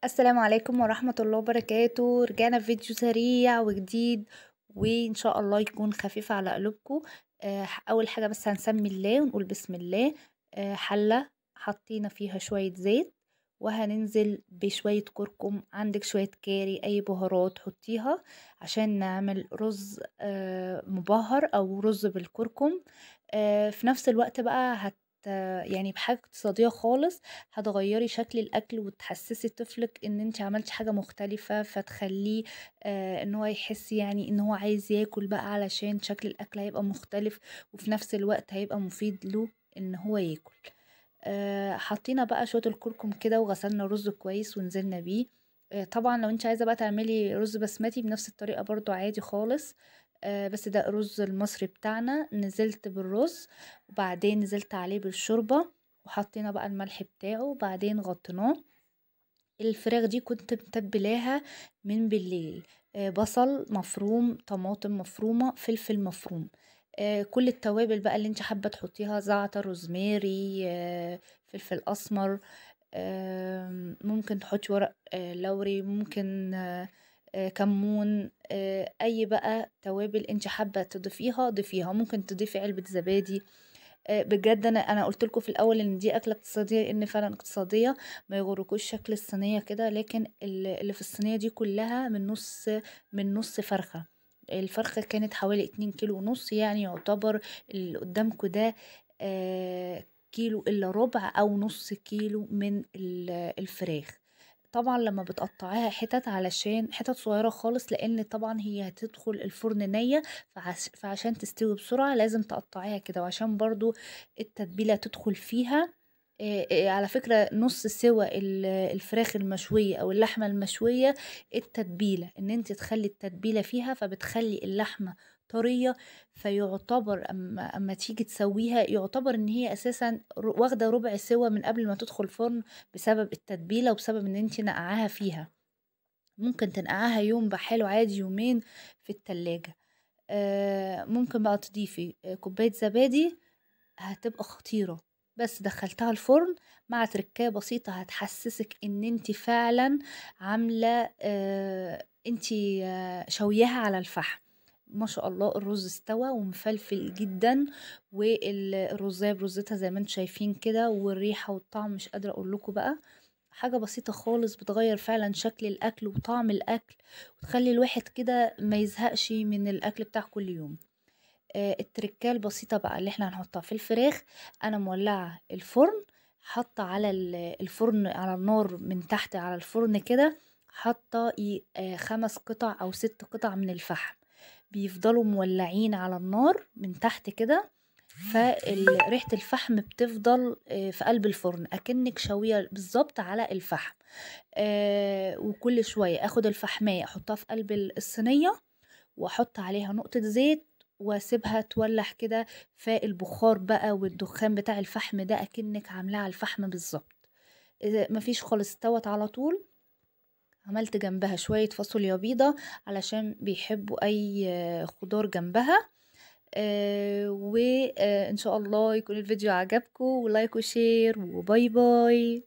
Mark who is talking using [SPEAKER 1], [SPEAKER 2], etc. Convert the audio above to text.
[SPEAKER 1] السلام عليكم ورحمة الله وبركاته. رجعنا في فيديو سريع وجديد، وإن شاء الله يكون خفيف على قلوبكم. أول حاجة بس هنسمي الله ونقول بسم الله. حلة حطينا فيها شوية زيت، وهننزل بشوية كركم، عندك شوية كاري أي بهارات حطيها عشان نعمل رز مبهر أو رز بالكركم. في نفس الوقت بقى يعني بحاجة اقتصادية خالص هتغيّري شكل الأكل وتحسّسي طفلِك إن أنتِ عملتِ حاجة مختلفة، فتخلّيه إن هو يحس يعني إن هو عايز ياكل بقى علشان شكل الأكل هيبقى مختلف، وفي نفس الوقت هيبقى مفيد له إن هو ياكل. حطينا بقى شوية الكركم كده وغسلنا الرز كويس ونزلنا بيه. طبعًا لو أنتِ عايزة بقى تعملي رز بسمتي بنفس الطريقة برضه عادي خالص. بس ده الرز المصري بتاعنا، نزلت بالرز وبعدين نزلت عليه بالشوربة وحطينا بقى الملح بتاعه وبعدين غطيناه. الفراخ دي كنت متبلاها من بالليل، بصل مفروم، طماطم مفرومة، فلفل مفروم، كل التوابل بقى اللي انت حابة تحطيها، زعتر، روزماري، فلفل اسمر، ممكن تحطي ورق لوري، ممكن كمون، اي بقى توابل انت حابة تضيفيها ضيفيها، ممكن تضيفي علبة زبادي. بجد أنا قُلت لكم في الأول إن دي أكلة اقتصادية، لإن فعلًا اقتصادية، ما يغركوش شكل الصينية كده، لكن اللي في الصينية دي كلّها من نُص فرخة. الفرخة كانت حوالي 2 كيلو ونُص، يعني يعتبر اللي قدّامكم ده كيلو إلا ربع أو نُص كيلو من الفراخ. طبعًا لمّا بتقطّعيها حِتَت، علشان حِتَت صغيّرة خالص، لإن طبعًا هي هتدخل الفرن نيّة، فعشان تستوي بسرعة لازم تقطّعيها كده، وعشان برضه التتبيلة تدخل فيها. على فكرة نُص سِوَى الفراخ المشوية أو اللحمة المشوية التتبيلة، إن أنتِ تخلّي التتبيلة فيها، فبتخلّي اللحمة طرية، فيُعتبر أمّا تيجي تسوّيها يُعتبر إن هي أساسًا واخدة رُبع سِوَى من قبل ما تدخل الفرن، بسبب التتبيلة وبسبب إن أنتِ ناقعاها فيها. ممكن تنقعيها يوم بحاله عادي، يومين في التلاجة. ممكن بقى تضيفي كوباية زبادي، هتبقى خطيرة. بس دخّلتها الفرن مع تركاية بسيطة هتحسّسِك إن أنتِ فعلًا عاملة أنتِ شاوياها على الفحم. ما شاء الله الرز استوى ومفلفل جدًا، الرُزاية برُزِّتها زي ما أنتم شايفين كده، والريحة والطعم مش قادرة أقول لكم بقى. حاجة بسيطة خالص بتغيّر فعلًا شكل الأكل وطعم الأكل، وتخلّي الواحد كده ما يزهقش من الأكل بتاع كل يوم. التركاية البسيطة بقى اللي إحنا هنحطها في الفراخ، أنا مولعة الفرن، حاطة على الفرن على النار من تحت على الفرن كده، حاطة 5 قطع أو 6 قطع من الفحم، بيفضلوا مولعين على النار من تحت كده. ريحة الفحم بتفضل في قلب الفرن، أكنِّك شاوية بالضبط على الفحم. وكل شوية آخد الفحماية أحطها في قلب الصينية، وأحط عليها نقطة زيت وأسيبها تولّع كده، فالبخار بقى والدخان بتاع الفحم ده أكنِّك عاملاه على الفحم بالضبط. ما فيش خالص، استوت على طول. عملت جنبها شوية فاصوليا بيضا علشان بيحبوا أي خضار جنبها. وإن شاء الله يكون الفيديو عجبكم، ولايك وشير وباي باي.